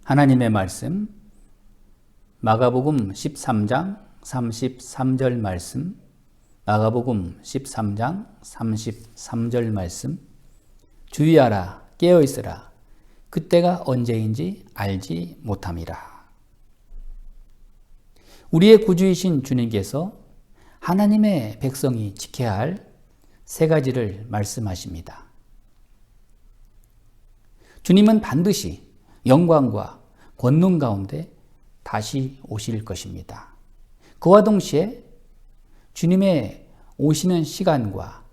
하나님의 말씀, 마가복음 13장 33절 말씀, 마가복음 13장 33절 말씀, 주의하라, 깨어있으라, 그때가 언제인지 알지 못함이라. 우리의 구주이신 주님께서 하나님의 백성이 지켜야 할 세 가지를 말씀하십니다. 주님은 반드시 영광과 권능 가운데 다시 오실 것입니다. 그와 동시에 주님의 오시는 시간과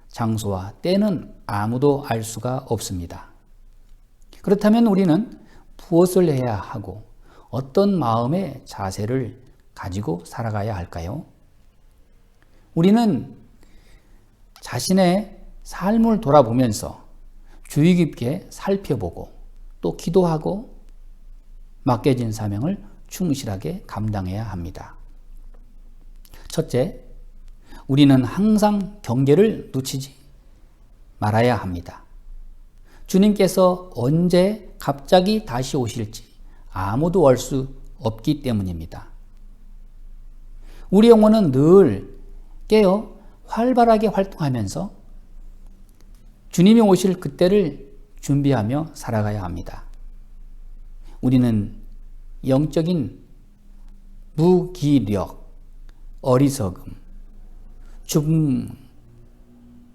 장소와 때는 아무도 알 수가 없습니다. 그렇다면 우리는 무엇을 해야 하고 어떤 마음의 자세를 가지고 살아가야 할까요? 우리는 자신의 삶을 돌아보면서 주의 깊게 살펴보고 또 기도하고 맡겨진 사명을 충실하게 감당해야 합니다. 첫째, 우리는 항상 경계를 놓치지 말아야 합니다. 주님께서 언제 갑자기 다시 오실지 아무도 알 수 없기 때문입니다. 우리 영혼은 늘 깨어 활발하게 활동하면서 주님이 오실 그때를 준비하며 살아가야 합니다. 우리는 영적인 무기력, 어리석음, 죽은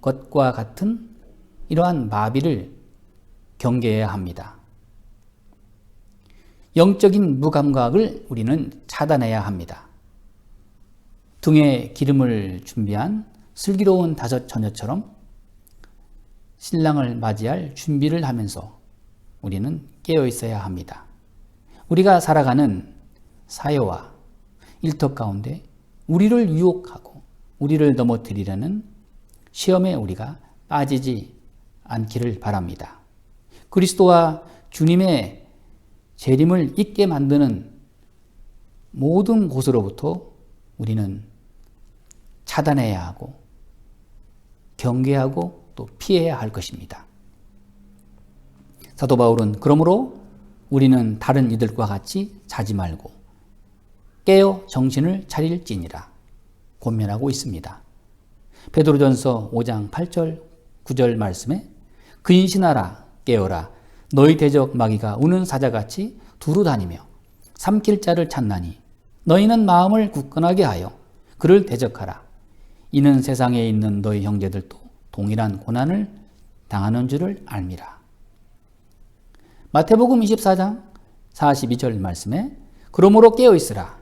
것과 같은 이러한 마비를 경계해야 합니다. 영적인 무감각을 우리는 차단해야 합니다. 등에 기름을 준비한 슬기로운 다섯 처녀처럼 신랑을 맞이할 준비를 하면서 우리는 깨어 있어야 합니다. 우리가 살아가는 사회와 일터 가운데 우리를 유혹하고 우리를 넘어뜨리려는 시험에 우리가 빠지지 않기를 바랍니다. 그리스도와 주님의 재림을 잊게 만드는 모든 곳으로부터 우리는 차단해야 하고 경계하고 또 피해야 할 것입니다. 사도 바울은 그러므로 우리는 다른 이들과 같이 자지 말고 깨어 정신을 차릴지니라 권면하고 있습니다. 베드로전서 5장 8절 9절 말씀에 근신하라 깨어라 너희 대적 마귀가 우는 사자같이 두루 다니며 삼킬 자를 찾나니 너희는 마음을 굳건하게 하여 그를 대적하라. 이는 세상에 있는 너희 형제들도 동일한 고난을 당하는 줄을 알미라. 마태복음 24장 42절 말씀에 그러므로 깨어있으라.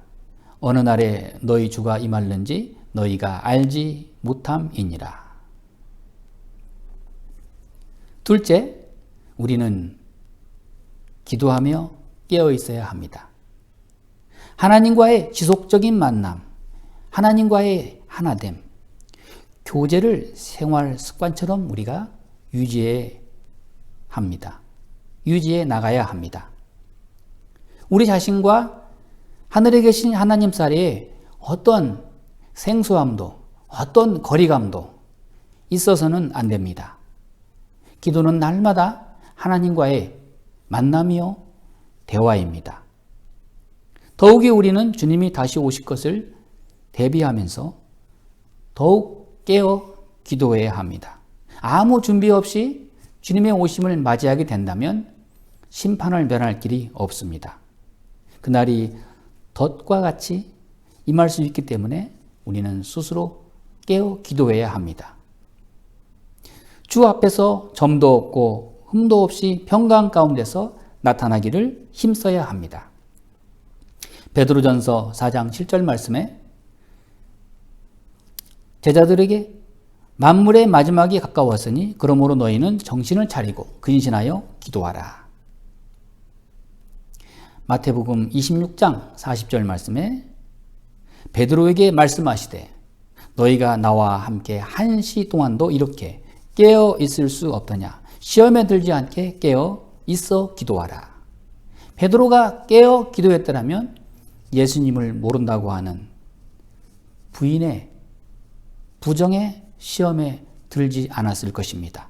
어느 날에 너희 주가 임할는지 너희가 알지 못함이니라. 둘째, 우리는 기도하며 깨어있어야 합니다. 하나님과의 지속적인 만남, 하나님과의 하나됨, 교제를 생활 습관처럼 우리가 유지해 나가야 합니다. 우리 자신과 하늘에 계신 하나님 사이에 어떤 생소함도 어떤 거리감도 있어서는 안 됩니다. 기도는 날마다 하나님과의 만남이요 대화입니다. 더욱이 우리는 주님이 다시 오실 것을 대비하면서 더욱 깨어 기도해야 합니다. 아무 준비 없이 주님의 오심을 맞이하게 된다면 심판을 면할 길이 없습니다. 그날이 덫과 같이 임할 수 있기 때문에 우리는 스스로 깨어 기도해야 합니다. 주 앞에서 점도 없고 흠도 없이 평강 가운데서 나타나기를 힘써야 합니다. 베드로전서 4장 7절 말씀에 제자들에게 만물의 마지막이 가까웠으니 그러므로 너희는 정신을 차리고 근신하여 기도하라. 마태복음 26장 40절 말씀에 베드로에게 말씀하시되 너희가 나와 함께 1시 동안도 이렇게 깨어 있을 수 없더냐. 시험에 들지 않게 깨어 있어 기도하라. 베드로가 깨어 기도했더라면 예수님을 모른다고 하는 부인의 부정의 시험에 들지 않았을 것입니다.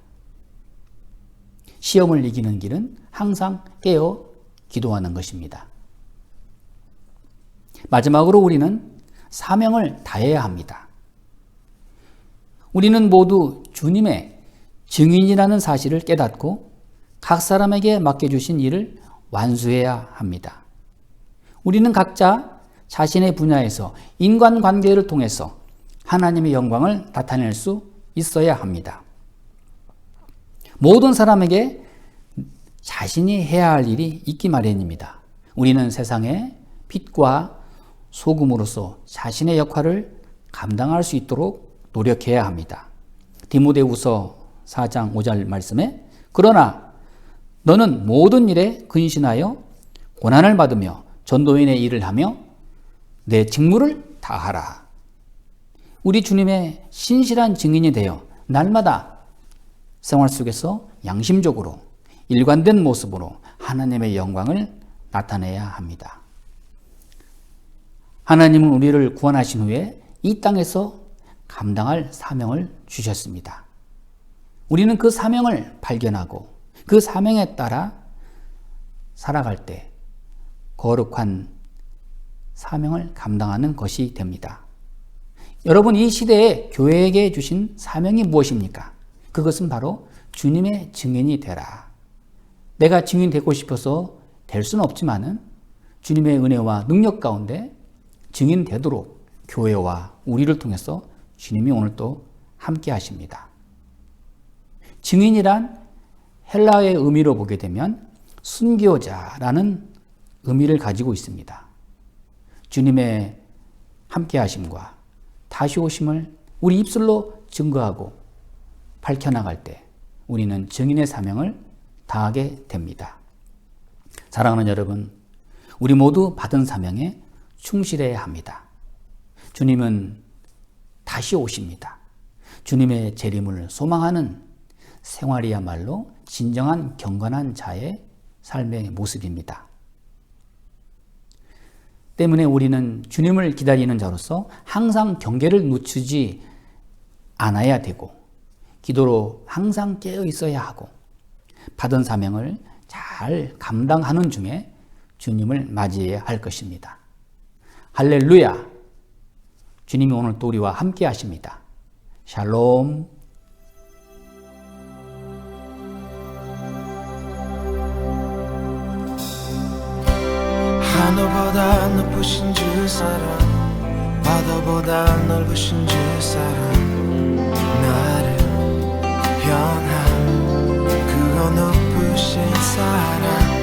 시험을 이기는 길은 항상 깨어 기도하는 것입니다. 마지막으로 우리는 사명을 다해야 합니다. 우리는 모두 주님의 증인이라는 사실을 깨닫고 각 사람에게 맡겨주신 일을 완수해야 합니다. 우리는 각자 자신의 분야에서 인간관계를 통해서 하나님의 영광을 나타낼 수 있어야 합니다. 모든 사람에게 자신이 해야 할 일이 있기 마련입니다. 우리는 세상의 빛과 소금으로서 자신의 역할을 감당할 수 있도록 노력해야 합니다. 디모데후서 4장 5절 말씀에 그러나 너는 모든 일에 근신하여 고난을 받으며 전도인의 일을 하며 내 직무를 다하라. 우리 주님의 신실한 증인이 되어 날마다 생활 속에서 양심적으로 일관된 모습으로 하나님의 영광을 나타내야 합니다. 하나님은 우리를 구원하신 후에 이 땅에서 감당할 사명을 주셨습니다. 우리는 그 사명을 발견하고 그 사명에 따라 살아갈 때 거룩한 사명을 감당하는 것이 됩니다. 여러분, 이 시대에 교회에게 주신 사명이 무엇입니까? 그것은 바로 주님의 증인이 되라. 내가 증인 되고 싶어서 될 수는 없지만은 주님의 은혜와 능력 가운데 증인 되도록 교회와 우리를 통해서 주님이 오늘 또 함께 하십니다. 증인이란 헬라어의 의미로 보게 되면 순교자라는 의미를 가지고 있습니다. 주님의 함께 하심과 다시 오심을 우리 입술로 증거하고 밝혀나갈 때 우리는 증인의 사명을 다하게 됩니다. 사랑하는 여러분, 우리 모두 받은 사명에 충실해야 합니다. 주님은 다시 오십니다. 주님의 재림을 소망하는 생활이야말로 진정한 경건한 자의 삶의 모습입니다. 때문에 우리는 주님을 기다리는 자로서 항상 경계를 늦추지 않아야 되고 기도로 항상 깨어 있어야 하고 받은 사명을 잘 감당하는 중에 주님을 맞이해야 할 것입니다. 할렐루야! 주님이 오늘 또 우리와 함께 하십니다. 샬롬! 하늘보다 높으신 주 사랑, 바다보다 넓으신 주 사랑, 나를 변한 그거 높으신 사랑,